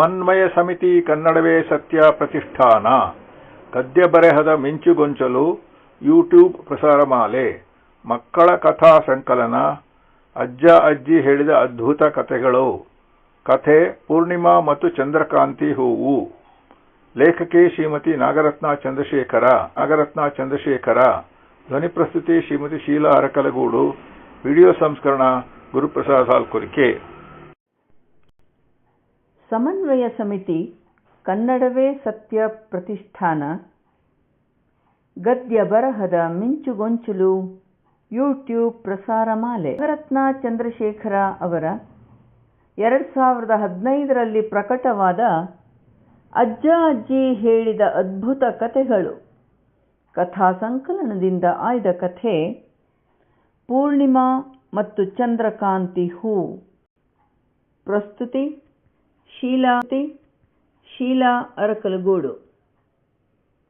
ಸಮನ್ವಯ ಸಮಿತಿ ಕನ್ನಡವೇ ಸತ್ಯ ಪ್ರತಿಷ್ಠಾನ ಗದ್ಯ ಬರೆಹದ ಮಿಂಚುಗೊಂಚಲು ಯೂಟ್ಯೂಬ್ ಪ್ರಸಾರಮಾಲೆ ಮಕ್ಕಳ ಕಥಾ ಸಂಕಲನ ಅಜ್ಜ ಅಜ್ಜಿ ಹೇಳಿದ ಅದ್ಭುತ ಕಥೆಗಳು ಕಥೆ ಪೂರ್ಣಿಮಾ ಮತ್ತು ಚಂದ್ರಕಾಂತಿ ಹೂವು ಲೇಖಕಿ ಶ್ರೀಮತಿ ನಾಗರತ್ನ ಚಂದ್ರಶೇಖರ ಧ್ವನಿ ಪ್ರಸ್ತುತಿ ಶ್ರೀಮತಿ ಶೀಲಾ ಅರಕಲಗೂಡು ವಿಡಿಯೋ ಸಂಸ್ಕರಣ ಗುರುಪ್ರಸಾದ್ ಹಾಲ್ಕುರಿಕೆ ಸಮನ್ವಯ ಸಮಿತಿ ಕನ್ನಡವೇ ಸತ್ಯ ಪ್ರತಿಷ್ಠಾನ ಗದ್ಯ ಬರಹದ ಮಿಂಚುಗೊಂಚಲು ಯೂಟ್ಯೂಬ್ ಪ್ರಸಾರಮಾಲೆ ನಾಗರತ್ನ ಚಂದ್ರಶೇಖರ ಅವರ 2015ರಲ್ಲಿ ಪ್ರಕಟವಾದ ಅಜ್ಜ ಅಜ್ಜಿ ಹೇಳಿದ ಅದ್ಭುತ ಕಥೆಗಳು ಕಥಾ ಸಂಕಲನದಿಂದ ಆಯ್ದ ಕಥೆ ಪೂರ್ಣಿಮಾ ಮತ್ತು ಚಂದ್ರಕಾಂತಿ ಹೂ. ಪ್ರಸ್ತುತಿ ಶೀಲಾ ಅರಕಲಗೂಡು.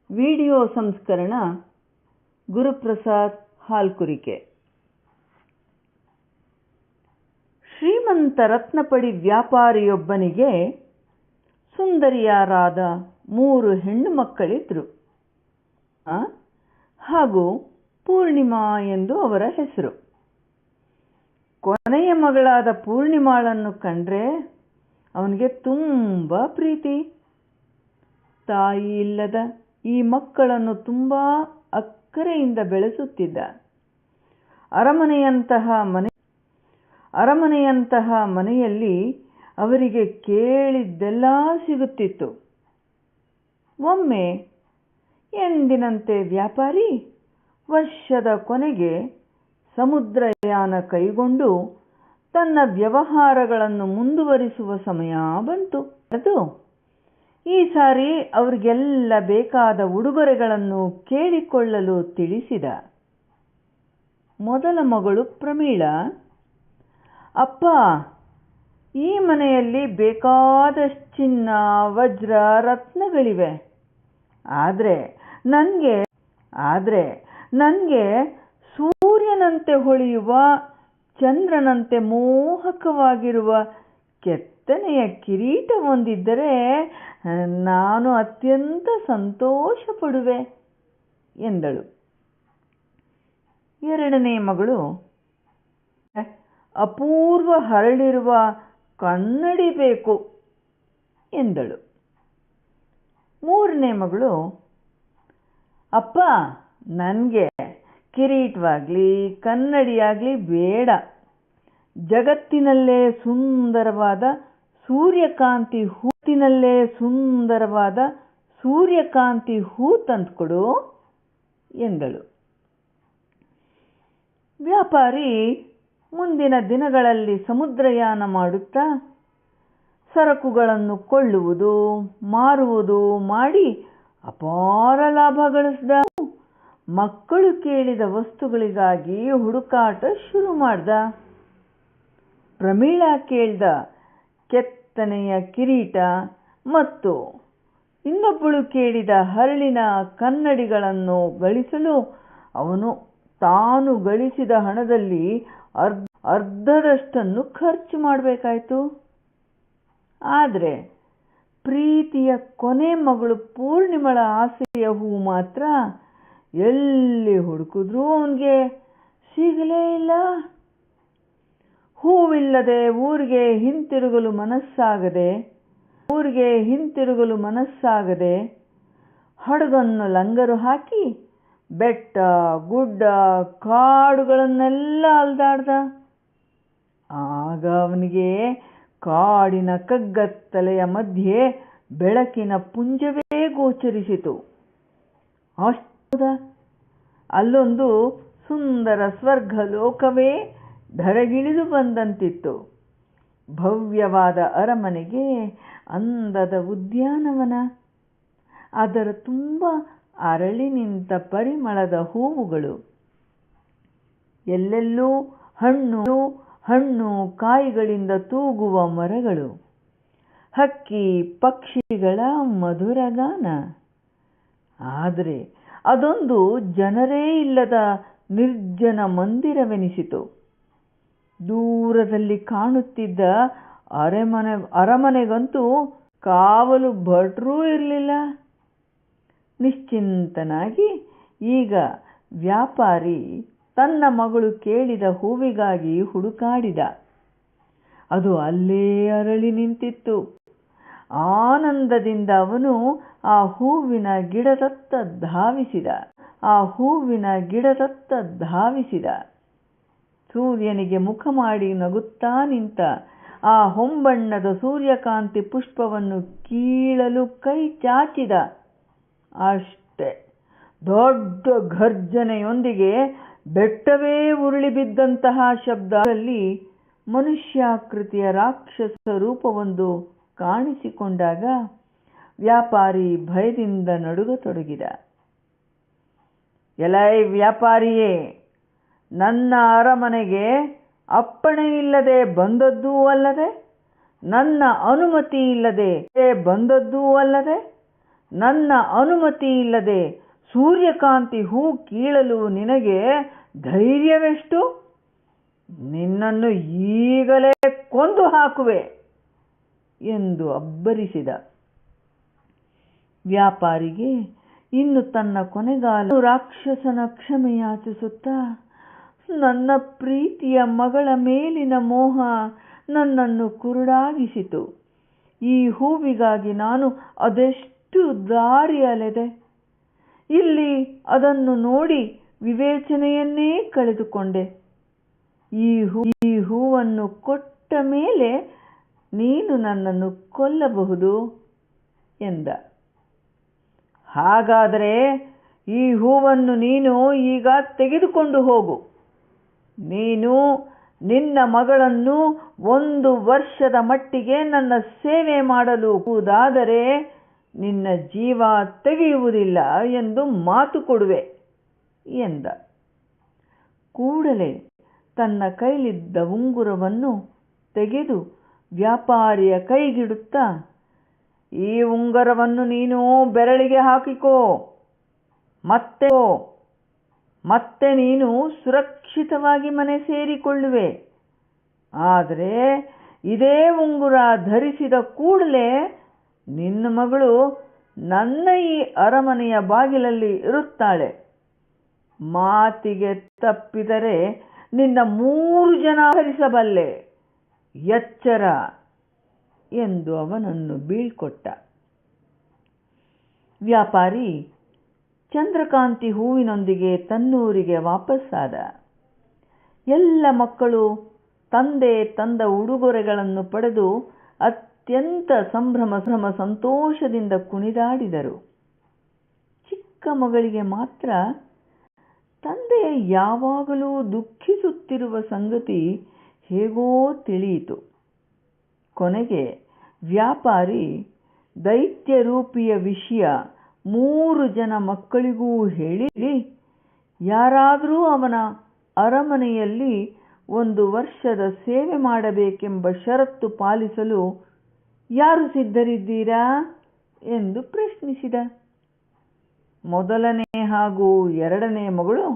ವಿಡಿಯೋ ಸಂಸ್ಕರಣ ಗುರುಪ್ರಸಾದ್ ಹಾಲ್ಕುರಿಕೆ. ಶ್ರೀಮಂತ ರತ್ನಪಡಿ ವ್ಯಾಪಾರಿಯೊಬ್ಬನಿಗೆ ಸುಂದರಿಯರಾದ 3 ಹೆಣ್ಣು ಮಕ್ಕಳಿದ್ರು. ಹಾಗೂ ಪೂರ್ಣಿಮಾ ಎಂದು ಅವರ ಹೆಸರು. ಕೊನೆಯ ಮಗಳಾದ ಪೂರ್ಣಿಮಾಳನ್ನು ಕಂಡ್ರೆ ಅವನಿಗೆ ತುಂಬ ಪ್ರೀತಿ. ತಾಯಿ ಇಲ್ಲದ ಈ ಮಕ್ಕಳನ್ನು ತುಂಬ ಅಕ್ಕರೆಯಿಂದ ಬೆಳೆಸುತ್ತಿದ್ದ. ಅರಮನೆಯಂತಹ ಮನೆಯಲ್ಲಿ ಅವರಿಗೆ ಕೇಳಿದ್ದೆಲ್ಲ ಸಿಗುತ್ತಿತ್ತು. ಒಮ್ಮೆ ಎಂದಿನಂತೆ ವ್ಯಾಪಾರಿ ವರ್ಷದ ಕೊನೆಗೆ ಸಮುದ್ರಯಾನ ಕೈಗೊಂಡು ತನ್ನ ವ್ಯವಹಾರಗಳನ್ನು ಮುಂದುವರಿಸುವ ಸಮಯ ಬಂತು. ಈ ಸಾರಿ ಅವರಿಗೆಲ್ಲ ಬೇಕಾದ ಉಡುಗೊರೆಗಳನ್ನು ಕೇಳಿಕೊಳ್ಳಲು ತಿಳಿಸಿದ. ಮೊದಲ ಮಗಳು ಪ್ರಮೀಳಾ, ಅಪ್ಪ, ಈ ಮನೆಯಲ್ಲಿ ಬೇಕಾದಷ್ಟು ಚಿನ್ನ, ವಜ್ರ, ರತ್ನಗಳಿವೆ. ಆದರೆ ನನಗೆ ಸೂರ್ಯನಂತೆ ಹೊಳೆಯುವ, ಚಂದ್ರನಂತೆ ಮೋಹಕವಾಗಿರುವ ಕೆತ್ತನೆಯ ಕಿರೀಟ ಹೊಂದಿದ್ದರೆ ನಾನು ಅತ್ಯಂತ ಸಂತೋಷ ಪಡುವೆ ಎಂದಳು. ಎರಡನೇ ಮಗಳು ಅಪೂರ್ವ ಹರಳಿರುವ ಕನ್ನಡಿ ಬೇಕು ಎಂದಳು. ಮೂರನೇ ಮಗಳು, ಅಪ್ಪ, ನನಗೆ ಕಿರೀಟವಾಗಲಿ ಕನ್ನಡಿಯಾಗಲಿ ಬೇಡ. ಜಗತ್ತಿನಲ್ಲೇ ಸುಂದರವಾದ ಸೂರ್ಯಕಾಂತಿ ಹೂ ತಂದುಕೊಡು ಎಂದಳು. ವ್ಯಾಪಾರಿ ಮುಂದಿನ ದಿನಗಳಲ್ಲಿ ಸಮುದ್ರಯಾನ ಮಾಡುತ್ತಾ ಸರಕುಗಳನ್ನು ಕೊಳ್ಳುವುದು ಮಾರುವುದು ಮಾಡಿ ಅಪಾರ ಲಾಭ ಗಳಿಸಿದ. ಮಕ್ಕಳು ಕೇಳಿದ ವಸ್ತುಗಳಿಗಾಗಿ ಹುಡುಕಾಟ ಶುರು ಮಾಡ್ದ. ಪ್ರಮೀಳಾ ಕೇಳಿದ ಕೆತ್ತನೆಯ ಕಿರೀಟ ಮತ್ತು ಇನ್ನೊಬ್ಬಳು ಕೇಳಿದ ಹರಳಿನ ಕನ್ನಡಿಗಳನ್ನು ಗಳಿಸಲು ಅವನು ತಾನು ಗಳಿಸಿದ ಹಣದಲ್ಲಿ ಅರ್ಧದಷ್ಟನ್ನು ಖರ್ಚು ಮಾಡಬೇಕಾಯಿತು. ಆದರೆ ಪ್ರೀತಿಯ ಕೊನೆ ಮಗಳು ಪೂರ್ಣಿಮಳ ಆಸೆಯ ಹೂ ಮಾತ್ರ ಎಲ್ಲಿ ಹುಡುಕಿದ್ರೂ ಅವನಿಗೆ ಸಿಗಲೇ ಇಲ್ಲ. ಹೂವಿಲ್ಲದೆ ಊರಿಗೆ ಹಿಂತಿರುಗಲು ಮನಸ್ಸಾಗದೆ ಹಡಗನ್ನು ಲಂಗರು ಹಾಕಿ ಬೆಟ್ಟ ಗುಡ್ಡ ಕಾಡುಗಳನ್ನೆಲ್ಲ ಅಲ್ದಾಡ್ದ. ಆಗ ಅವನಿಗೆ ಕಾಡಿನ ಕಗ್ಗತ್ತಲೆಯ ಮಧ್ಯೆ ಬೆಳಕಿನ ಪುಂಜವೇ ಗೋಚರಿಸಿತು. ಅಲ್ಲೊಂದು ಸುಂದರ ಸ್ವರ್ಗ ಲೋಕವೇ ಧರೆಗಿಳಿದು ಬಂದಂತಿತ್ತು. ಭವ್ಯವಾದ ಅರಮನೆಗೆ ಅಂದದ ಉದ್ಯಾನವನ, ಅದರ ತುಂಬ ಅರಳಿ ನಿಂತ ಪರಿಮಳದ ಹೂವುಗಳು, ಎಲ್ಲೆಲ್ಲೂ ಹಣ್ಣು ಕಾಯಿಗಳಿಂದ ತೂಗುವ ಮರಗಳು, ಹಕ್ಕಿ ಪಕ್ಷಿಗಳ ಮಧುರಗಾನ. ಆದರೆ ಅದೊಂದು ಜನರೇ ಇಲ್ಲದ ನಿರ್ಜನ ಮಂದಿರವೆನಿಸಿತು. ದೂರದಲ್ಲಿ ಕಾಣುತ್ತಿದ್ದ ಅರಮನೆಗಂತೂ ಕಾವಲು ಭಟ್ರೂ ಇರಲಿಲ್ಲ. ನಿಶ್ಚಿಂತನಾಗಿ ಈಗ ವ್ಯಾಪಾರಿ ತನ್ನ ಮಗಳು ಕೇಳಿದ ಹೂವಿಗಾಗಿ ಹುಡುಕಾಡಿದ. ಅದು ಅಲ್ಲೇ ಅರಳಿ ನಿಂತಿತ್ತು. ಆನಂದದಿಂದ ಅವನು ಆ ಹೂವಿನ ಗಿಡದತ್ತ ಧಾವಿಸಿದ. ಸೂರ್ಯನಿಗೆ ಮುಖ ಮಾಡಿ ನಗುತ್ತಾ ನಿಂತ ಆ ಹೊಂಬಣ್ಣದ ಸೂರ್ಯಕಾಂತಿ ಪುಷ್ಪವನ್ನು ಕೀಳಲು ಕೈ ಚಾಚಿದ. ಅಷ್ಟೇ, ದೊಡ್ಡ ಘರ್ಜನೆಯೊಂದಿಗೆ ಬೆಟ್ಟವೇ ಉರುಳಿ ಬಿದ್ದಂತಹ ಶಬ್ದದಲ್ಲಿ ಮನುಷ್ಯಾಕೃತಿಯ ರಾಕ್ಷಸ ರೂಪವೊಂದು ಕಾಣಿಸಿಕೊಂಡಾಗ ವ್ಯಾಪಾರಿ ಭಯದಿಂದ ನಡುಗತೊಡಗಿದ. ಎಲೈ ವ್ಯಾಪಾರಿಯೇ, ನನ್ನ ಅರಮನೆಗೆ ಅಪ್ಪಣೆ ಇಲ್ಲದೆ ಬಂದದ್ದೂ ಅಲ್ಲದೆ, ನನ್ನ ಅನುಮತಿ ಇಲ್ಲದೆ ಸೂರ್ಯಕಾಂತಿ ಹೂ ಕೀಳಲು ನಿನಗೆ ಧೈರ್ಯವೆಷ್ಟು? ನಿನ್ನನ್ನು ಈಗಲೇ ಕೊಂದು ಹಾಕುವೆ ಎಂದು ಅಬ್ಬರಿಸಿದ. ವ್ಯಾಪಾರಿಗೆ ಇನ್ನು ತನ್ನ ಕೊನೆಗಾಲ ರಾಕ್ಷಸನ ಕ್ಷಮೆಯಾಚಿಸುತ್ತಾ, ನನ್ನ ಪ್ರೀತಿಯ ಮಗಳ ಮೇಲಿನ ಮೋಹ ನನ್ನನ್ನು ಕುರುಡಾಗಿಸಿತು. ಈ ಹೂವಿಗಾಗಿ ನಾನು ಅದೆಷ್ಟು ದಾರಿ ಅಲೆದೆ. ಇಲ್ಲಿ ಅದನ್ನು ನೋಡಿ ವಿವೇಚನೆಯನ್ನೇ ಕಳೆದುಕೊಂಡೆ. ಈ ಹೂವನ್ನು ಕೊಟ್ಟ ಮೇಲೆ ನೀನು ನನ್ನನ್ನು ಕೊಲ್ಲಬಹುದು ಎಂದ. ಹಾಗಾದರೆ ಈ ಹೂವನ್ನು ನೀನು ಈಗ ತೆಗೆದುಕೊಂಡು ಹೋಗು. ನೀನು ನಿನ್ನ ಮಗಳನ್ನು 1 ವರ್ಷದ ಮಟ್ಟಿಗೆ ನನ್ನ ಸೇವೆ ಮಾಡಲು ಹೋದಾದರೆ ನಿನ್ನ ಜೀವ ತೆಗೆಯುವುದಿಲ್ಲ ಎಂದು ಮಾತು ಕೊಡುವೆ ಎಂದ. ಕೂಡಲೇ ತನ್ನ ಕೈಲಿದ್ದ ಉಂಗುರವನ್ನು ತೆಗೆದು ವ್ಯಾಪಾರಿಯ ಕೈಗಿಡುತ್ತಾ, ಈ ಉಂಗುರವನ್ನು ನೀನು ಬೆರಳಿಗೆ ಹಾಕಿಕೋ. ಮತ್ತೆ ನೀನು ಸುರಕ್ಷಿತವಾಗಿ ಮನೆ ಸೇರಿಕೊಳ್ಳುವೆ. ಆದರೆ ಇದೇ ಉಂಗುರ ಧರಿಸಿದ ಕೂಡಲೇ ನಿನ್ನ ಮಗಳು ನನ್ನ ಈ ಅರಮನೆಯ ಬಾಗಿಲಲ್ಲಿ ಇರುತ್ತಾಳೆ. ಮಾತಿಗೆ ತಪ್ಪಿದರೆ ನಿನ್ನ 3 ಜನ ಹರಿಸಬಲ್ಲೆ. ಎಚ್ಚರ ಎಂದು ಅವನನ್ನು ಬೀಳ್ಕೊಟ್ಟ. ವ್ಯಾಪಾರಿ ಚಂದ್ರಕಾಂತಿ ಹೂವಿನೊಂದಿಗೆ ತನ್ನೂರಿಗೆ ವಾಪಸ್ಸಾದ. ಎಲ್ಲ ಮಕ್ಕಳು ತಂದೆ ತಂದ ಉಡುಗೊರೆಗಳನ್ನು ಪಡೆದು ಅತ್ಯಂತ ಸಂಭ್ರಮ ಸಂತೋಷದಿಂದ ಕುಣಿದಾಡಿದರು. ಚಿಕ್ಕ ಮಗಳಿಗೆ ಮಾತ್ರ ತಂದೆ ಯಾವಾಗಲೂ ದುಃಖಿಸುತ್ತಿರುವ ಸಂಗತಿ ಹೇಗೋ ತಿಳಿಯಿತು. ಕೊನೆಗೆ ವ್ಯಾಪಾರಿ ದೈತ್ಯರೂಪಿಯ ವಿಷಯ 3 ಜನ ಮಕ್ಕಳಿಗೂ ಹೇಳಿ, ಯಾರಾದರೂ ಅವನ ಅರಮನೆಯಲ್ಲಿ 1 ವರ್ಷದ ಸೇವೆ ಮಾಡಬೇಕೆಂಬ ಷರತ್ತು ಪಾಲಿಸಲು ಯಾರು ಸಿದ್ಧರಿದ್ದೀರಾ ಎಂದು ಪ್ರಶ್ನಿಸಿದ. ಮೊದಲನೇ ಹಾಗೂ 2ನೇ ಮಗಳು,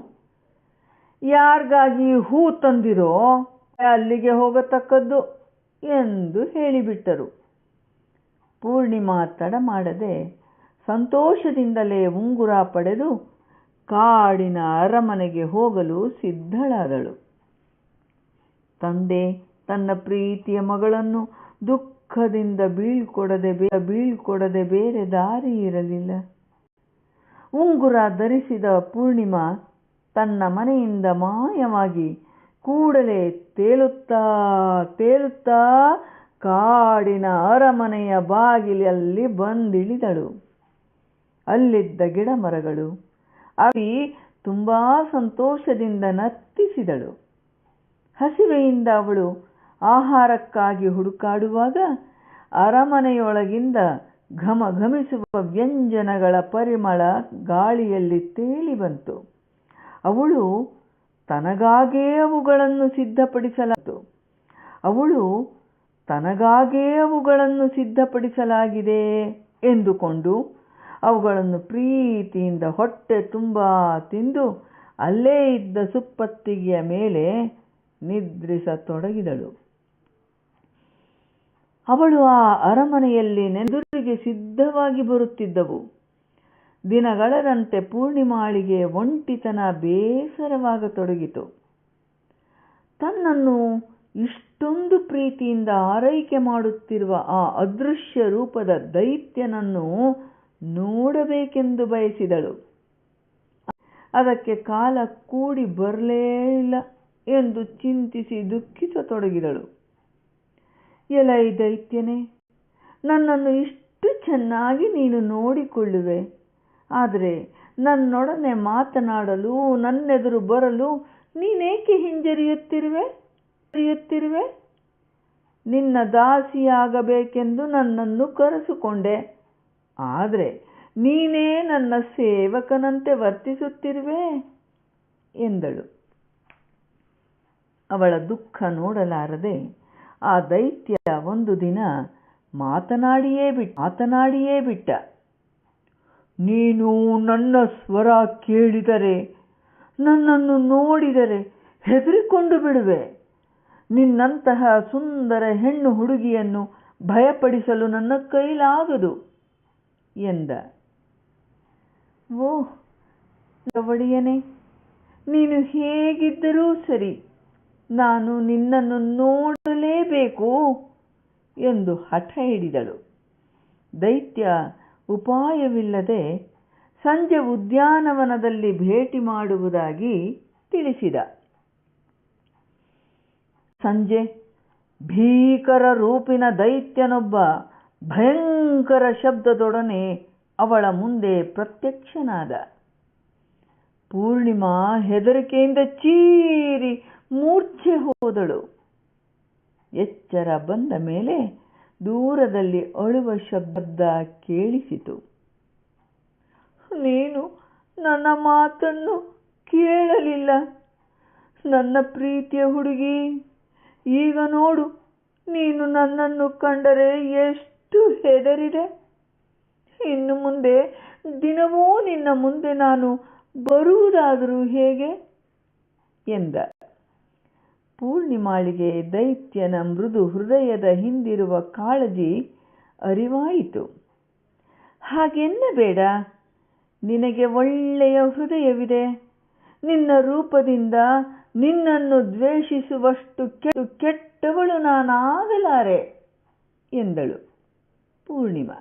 ಯಾರಿಗಾಗಿ ಹೂ ತಂದಿರೋ ಅಲ್ಲಿಗೆ ಹೋಗತಕ್ಕದ್ದು ಎಂದು ಹೇಳಿಬಿಟ್ಟರು. ಪೂರ್ಣಿಮಾ ತಡ ಮಾಡದೆ ಸಂತೋಷದಿಂದಲೇ ಉಂಗುರ ಪಡೆದು ಕಾಡಿನ ಅರಮನೆಗೆ ಹೋಗಲು ಸಿದ್ಧಳಾದಳು. ತಂದೆ ತನ್ನ ಪ್ರೀತಿಯ ಮಗಳನ್ನು ದುಃಖದಿಂದ ಬೀಳ್ಕೊಡದೆ ಬೇರೆ ದಾರಿ ಇರಲಿಲ್ಲ. ಉಂಗುರ ಧರಿಸಿದ ಪೂರ್ಣಿಮಾ ತನ್ನ ಮನೆಯಿಂದ ಮಾಯವಾಗಿ ಕೂಡಲೇ ತೇಲುತ್ತಾ ಕಾಡಿನ ಅರಮನೆಯ ಬಾಗಿಲಲ್ಲಿ ಬಂದಿಳಿದಳು. ಅಲ್ಲಿದ್ದ ಗಿಡ ಮರಗಳು ಅವಿ ತುಂಬಾ ಸಂತೋಷದಿಂದ ನರ್ತಿಸಿದಳು. ಹಸಿವೆಯಿಂದ ಅವಳು ಆಹಾರಕ್ಕಾಗಿ ಹುಡುಕಾಡುವಾಗ ಅರಮನೆಯೊಳಗಿಂದ ಘಮಘಮಿಸುವ ವ್ಯಂಜನಗಳ ಪರಿಮಳ ಗಾಳಿಯಲ್ಲಿ ತೇಲಿ ಬಂತು. ಅವಳು ತನಗಾಗೇ ಅವುಗಳನ್ನು ಸಿದ್ಧಪಡಿಸಲಾಗಿದೆ ಎಂದುಕೊಂಡು ಅವುಗಳನ್ನು ಪ್ರೀತಿಯಿಂದ ಹೊಟ್ಟೆ ತುಂಬ ತಿಂದು ಅಲ್ಲೇ ಇದ್ದ ಸುಪ್ಪತ್ತಿಗೆಯ ಮೇಲೆ ನಿದ್ರಿಸತೊಡಗಿದಳು. ಅವಳು ಆ ಅರಮನೆಯಲ್ಲಿ ನೆದುರಿಗೆ ಸಿದ್ಧವಾಗಿ ಬರುತ್ತಿದ್ದವು. ದಿನಗಳಂತೆ ಪೂರ್ಣಿಮಾಳಿಗೆ ಒಂಟಿತನ ಬೇಸರವಾಗತೊಡಗಿತು. ತನ್ನನ್ನು ಇಷ್ಟೊಂದು ಪ್ರೀತಿಯಿಂದ ಆರೈಕೆ ಮಾಡುತ್ತಿರುವ ಆ ಅದೃಶ್ಯ ರೂಪದ ದೈತ್ಯನನ್ನು ನೋಡಬೇಕೆಂದು ಬಯಸಿದಳು. ಅದಕ್ಕೆ ಕಾಲ ಕೂಡಿ ಬರಲೇ ಇಲ್ಲ ಎಂದು ಚಿಂತಿಸಿ ದುಃಖಿಸತೊಡಗಿದಳು. ಎಲೈ ದೈತ್ಯನೇ, ನನ್ನನ್ನು ಇಷ್ಟು ಚೆನ್ನಾಗಿ ನೀನು ನೋಡಿಕೊಳ್ಳುವೆ, ಆದರೆ ನನ್ನೊಡನೆ ಮಾತನಾಡಲು ನನ್ನೆದುರು ಬರಲು ನೀನೇಕೆ ಹಿಂಜರಿಯುತ್ತಿರುವೆ? ನಿನ್ನ ದಾಸಿಯಾಗಬೇಕೆಂದು ನನ್ನನ್ನು ಕರೆಸಿಕೊಂಡೆ, ಆದರೆ ನೀನೇ ನನ್ನ ಸೇವಕನಂತೆ ವರ್ತಿಸುತ್ತಿರುವೆ ಎಂದಳು. ಅವಳ ದುಃಖ ನೋಡಲಾರದೆ ಆ ದೈತ್ಯ ಒಂದು ದಿನ ಮಾತನಾಡಿಯೇ ಬಿಟ್ಟ. ನೀನು ನನ್ನ ಸ್ವರ ಕೇಳಿದರೆ, ನನ್ನನ್ನು ನೋಡಿದರೆ ಹೆದರಿಕೊಂಡು ಬಿಡುವೆ. ನಿನ್ನಂತಹ ಸುಂದರ ಹೆಣ್ಣು ಹುಡುಗಿಯನ್ನು ಭಯಪಡಿಸಲು ನನ್ನ ಕೈಲಾಗದು ಎಂದ. ಓಹ್ ಒಡೆಯನೇ, ನೀನು ಹೇಗಿದ್ದರೂ ಸರಿ, ನಾನು ನಿನ್ನನ್ನು ನೋಡಲೇಬೇಕು ಎಂದು ಹಠ ಹಿಡಿದಳು. ದೈತ್ಯ ಉಪಾಯವಿಲ್ಲದೆ ಸಂಜೆ ಉದ್ಯಾನವನದಲ್ಲಿ ಭೇಟಿ ಮಾಡುವುದಾಗಿ ತಿಳಿಸಿದ. ಸಂಜೆ ಭೀಕರ ರೂಪಿನ ದೈತ್ಯನೊಬ್ಬ ಭಯಂಕರ ಶಬ್ದದೊಡನೆ ಅವಳ ಮುಂದೆ ಪ್ರತ್ಯಕ್ಷನಾದ. ಪೂರ್ಣಿಮಾ ಹೆದರಿಕೆಯಿಂದ ಚೀರಿ ಮೂರ್ಛೆ ಹೋದಳು. ಎಚ್ಚರ ಬಂದ ಮೇಲೆ ದೂರದಲ್ಲಿ ಅಳುವ ಶಬ್ದ ಕೇಳಿಸಿತು. ನೀನು ನನ್ನ ಮಾತನ್ನು ಕೇಳಲಿಲ್ಲ ನನ್ನ ಪ್ರೀತಿಯ ಹುಡುಗಿ. ಈಗ ನೋಡು, ನೀನು ನನ್ನನ್ನು ಕಂಡರೆ ಎಷ್ಟು ಹೆದರಿದೆ. ಇನ್ನು ಮುಂದೆ ದಿನವೂ ನಿನ್ನ ಮುಂದೆ ನಾನು ಬರುವುದಾದರೂ ಹೇಗೆ ಎಂದ. ಪೂರ್ಣಿಮಾಳಿಗೆ ದೈತ್ಯನ ಮೃದು ಹೃದಯದ ಹಿಂದಿರುವ ಕಾಳಜಿ ಅರಿವಾಯಿತು. ಹಾಗೆನ್ನಬೇಡ, ನಿನಗೆ ಒಳ್ಳೆಯ ಹೃದಯವಿದೆ. ನಿನ್ನ ರೂಪದಿಂದ ನಿನ್ನನ್ನು ದ್ವೇಷಿಸುವಷ್ಟು ಕೆಟ್ಟವಳು ನಾನಾಗಲಾರೆ ಎಂದಳು ಪೂರ್ಣಿಮಾ.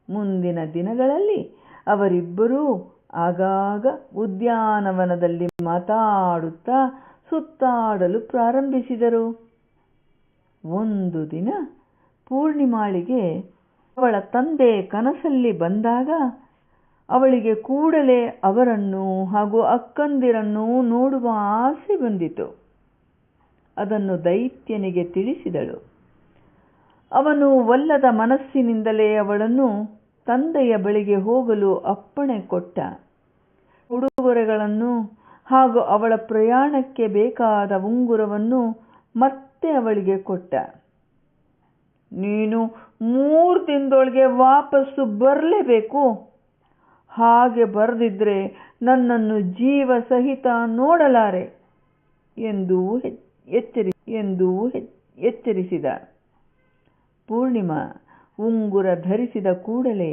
ಮುಂದಿನ ದಿನಗಳಲ್ಲಿ ಅವರಿಬ್ಬರೂ ಆಗಾಗ ಉದ್ಯಾನವನದಲ್ಲಿ ಮಾತಾಡುತ್ತಾ ಸುತ್ತಾಡಲು ಪ್ರಾರಂಭಿಸಿದರು. ಒಂದು ದಿನ ಪೂರ್ಣಿಮಾಳಿಗೆ ಅವಳ ತಂದೆ ಕನಸಲ್ಲಿ ಬಂದಾಗ ಅವಳಿಗೆ ಕೂಡಲೇ ಅವರನ್ನು ಹಾಗೂ ಅಕ್ಕಂದಿರನ್ನು ನೋಡುವ ಆಸೆ ಬಂದಿತು. ಅದನ್ನು ದೈತ್ಯನಿಗೆ ತಿಳಿಸಿದಳು. ಅವನು ಒಲ್ಲದ ಮನಸ್ಸಿನಿಂದಲೇ ಅವಳನ್ನು ತಂದೆಯ ಬಳಿಗೆ ಹೋಗಲು ಅಪ್ಪಣೆ ಕೊಟ್ಟ. ಉಡುಗೊರೆಗಳನ್ನು ಹಾಗೂ ಅವಳ ಪ್ರಯಾಣಕ್ಕೆ ಬೇಕಾದ ಉಂಗುರವನ್ನು ಮತ್ತೆ ಅವಳಿಗೆ ಕೊಟ್ಟ. ನೀನು 3 ದಿನದೊಳಗೆ ವಾಪಸ್ಸು ಬರಲೇಬೇಕು. ಹಾಗೆ ಬರದಿದ್ರೆ ನನ್ನನ್ನು ಜೀವ ಸಹಿತ ನೋಡಲಾರೆ ಎಂದು ಎಚ್ಚರಿಸಿದ. ಪೂರ್ಣಿಮಾ ಉಂಗುರ ಧರಿಸಿದ ಕೂಡಲೇ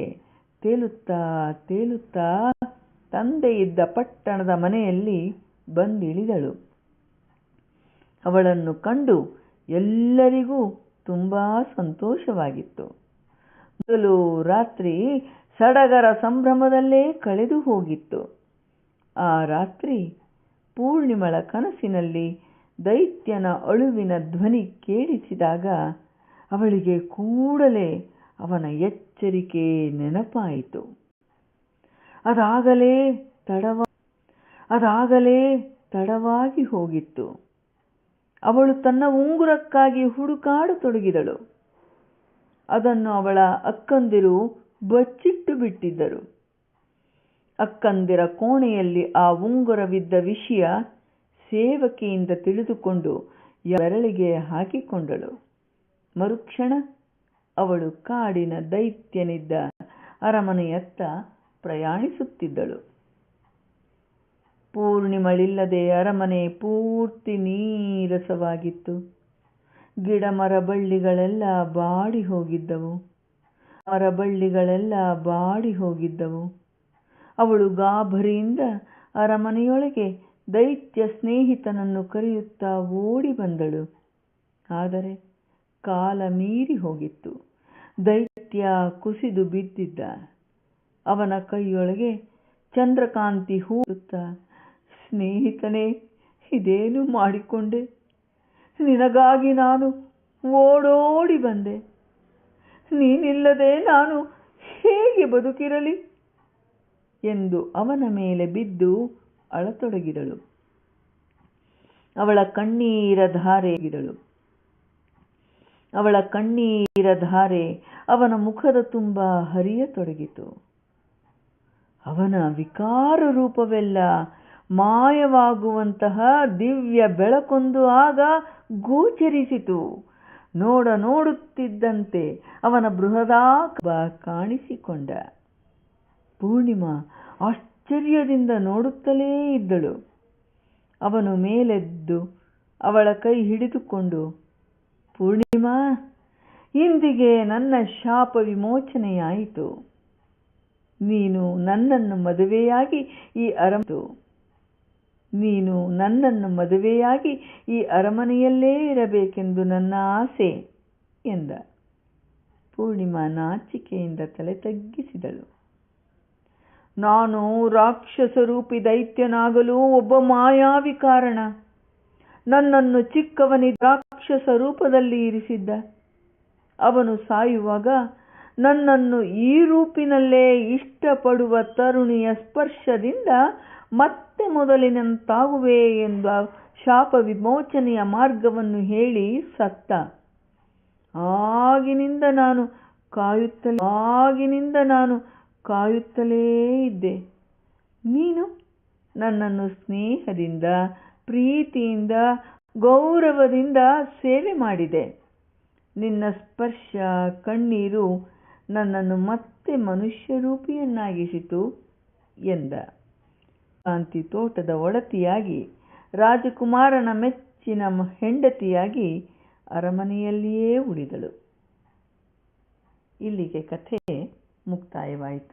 ತೇಲುತ್ತಾ ತಂದೆಯಿದ್ದ ಪಟ್ಟಣದ ಮನೆಯಲ್ಲಿ ಬಂದಿಳಿದಳು. ಅವಳನ್ನು ಕಂಡು ಎಲ್ಲರಿಗೂ ತುಂಬಾ ಸಂತೋಷವಾಗಿತ್ತು. ಮೊದಲು ರಾತ್ರಿ ಸಡಗರ ಸಂಭ್ರಮದಲ್ಲೇ ಕಳೆದು ಹೋಗಿತ್ತು. ಆ ರಾತ್ರಿ ಪೂರ್ಣಿಮಳ ಕನಸಿನಲ್ಲಿ ದೈತ್ಯನ ಅಳುವಿನ ಧ್ವನಿ ಕೇಳಿಸಿದಾಗ ಅವಳಿಗೆ ಕೂಡಲೇ ಅವನ ಎಚ್ಚರಿಕೆ ನೆನಪಾಯಿತು. ಅದಾಗಲೇ ತಡವಾಗಿ ಹೋಗಿತ್ತು. ಅವಳು ತನ್ನ ಉಂಗುರಕ್ಕಾಗಿ ಹುಡುಕಾಡತೊಡಗಿದಳು. ಅದನ್ನು ಅವಳ ಅಕ್ಕಂದಿರು ಬಚ್ಚಿಟ್ಟು ಬಿಟ್ಟಿದ್ದರು. ಅಕ್ಕಂದಿರ ಕೋಣೆಯಲ್ಲಿ ಆ ಉಂಗುರವಿದ್ದ ವಿಷಯ ಸೇವಕಿಯಿಂದ ತಿಳಿದುಕೊಂಡು ಬೆರಳಿಗೆ ಹಾಕಿಕೊಂಡಳು. ಮರುಕ್ಷಣ ಅವಳು ಕಾಡಿನ ದೈತ್ಯನಿದ್ದ ಅರಮನೆಯತ್ತ ಪ್ರಯಾಣಿಸುತ್ತಿದ್ದಳು. ಪೂರ್ಣಿಮಳಿಲ್ಲದೆ ಅರಮನೆ ಪೂರ್ತಿ ನೀರಸವಾಗಿತ್ತು. ಗಿಡ ಮರಬಳ್ಳಿಗಳೆಲ್ಲ ಬಾಡಿ ಹೋಗಿದ್ದವು. ಅವಳು ಗಾಬರಿಯಿಂದ ಅರಮನೆಯೊಳಗೆ ದೈತ್ಯ ಸ್ನೇಹಿತನನ್ನು ಕರೆಯುತ್ತಾ ಓಡಿ ಬಂದಳು. ಆದರೆ ಕಾಲ ಮೀರಿ ಹೋಗಿತ್ತು. ದೈತ್ಯ ಕುಸಿದು ಬಿದ್ದಿದ್ದ. ಅವನ ಕೈಯೊಳಗೆ ಚಂದ್ರಕಾಂತಿ ಹೂಡುತ್ತಾ, ಸ್ನೇಹಿತನೇ, ಇದೇನು ಮಾಡಿಕೊಂಡೆ? ನಿನಗಾಗಿ ನಾನು ಓಡೋಡಿ ಬಂದೆ. ನೀನಿಲ್ಲದೆ ನಾನು ಹೇಗೆ ಬದುಕಿರಲಿ ಎಂದು ಅವನ ಮೇಲೆ ಬಿದ್ದು ಅಳತೊಡಗಿದಳು. ಅವಳ ಕಣ್ಣೀರ ಧಾರೆ ಅವನ ಮುಖದ ತುಂಬ ಹರಿಯತೊಡಗಿತು. ಅವನ ವಿಕಾರ ರೂಪವೆಲ್ಲ ಮಾಯವಾಗುವಂತಹ ದಿವ್ಯ ಬೆಳಕೊಂದು ಆಗ ಗೋಚರಿಸಿತು. ನೋಡುತ್ತಿದ್ದಂತೆ ಅವನ ಬೃಹದಾಕಾರ ಕಾಣಿಸಿಕೊಂಡ. ಪೂರ್ಣಿಮಾ ಆಶ್ಚರ್ಯದಿಂದ ನೋಡುತ್ತಲೇ ಇದ್ದಳು. ಅವನು ಮೇಲೆದ್ದು ಅವಳ ಕೈ ಹಿಡಿದುಕೊಂಡು, ಪೂರ್ಣಿಮಾ, ಇಂದಿಗೆ ನನ್ನ ಶಾಪ ವಿಮೋಚನೆಯಾಯಿತು. ನೀನು ನನ್ನನ್ನು ಮದುವೆಯಾಗಿ ಈ ಅರಮನೆಯಲ್ಲೇ ಇರಬೇಕೆಂದು ನನ್ನ ಆಸೆ ಎಂದ. ಪೂರ್ಣಿಮಾ ನಾಚಿಕೆಯಿಂದ ತಲೆ ತಗ್ಗಿಸಿದಳು. ನಾನು ರಾಕ್ಷಸರೂಪಿ ದೈತ್ಯನಾಗಲು ಒಬ್ಬ ಮಾಯಾವಿ ಕಾರಣ. ನನ್ನನ್ನು ಚಿಕ್ಕವನಿದ್ದ ರಾಕ್ಷಸ ರೂಪದಲ್ಲಿ ಇರಿಸಿದ್ದ. ಅವನು ಸಾಯುವಾಗ ನನ್ನನ್ನು ಈ ರೂಪಿನಲ್ಲೇ ಇಷ್ಟಪಡುವ ತರುಣಿಯ ಸ್ಪರ್ಶದಿಂದ ಮತ್ತೆ ಮೊದಲಿನಂತಾಗುವೆ ಎಂಬ ಶಾಪ ವಿಮೋಚನೆಯ ಮಾರ್ಗವನ್ನು ಹೇಳಿ ಸತ್ತ. ಆಗಿನಿಂದ ನಾನು ಕಾಯುತ್ತಲೇ ಇದ್ದೆ. ನೀನು ನನ್ನನ್ನು ಸ್ನೇಹದಿಂದ, ಪ್ರೀತಿಯಿಂದ, ಗೌರವದಿಂದ ಸೇವೆ ಮಾಡಿದೆ. ನಿನ್ನ ಸ್ಪರ್ಶ, ಕಣ್ಣೀರು ನನ್ನನ್ನು ಮತ್ತೆ ಮನುಷ್ಯರೂಪಿಯನ್ನಾಗಿಸಿತು ಎಂದ. ಕಾಂತಿ ತೋಟದ ಒಡತಿಯಾಗಿ, ರಾಜಕುಮಾರನ ಮೆಚ್ಚಿನ ಹೆಂಡತಿಯಾಗಿ ಅರಮನೆಯಲ್ಲಿಯೇ ಉಳಿದಳು. ಇಲ್ಲಿಗೆ ಕಥೆ ಮುಕ್ತಾಯವಾಯಿತು.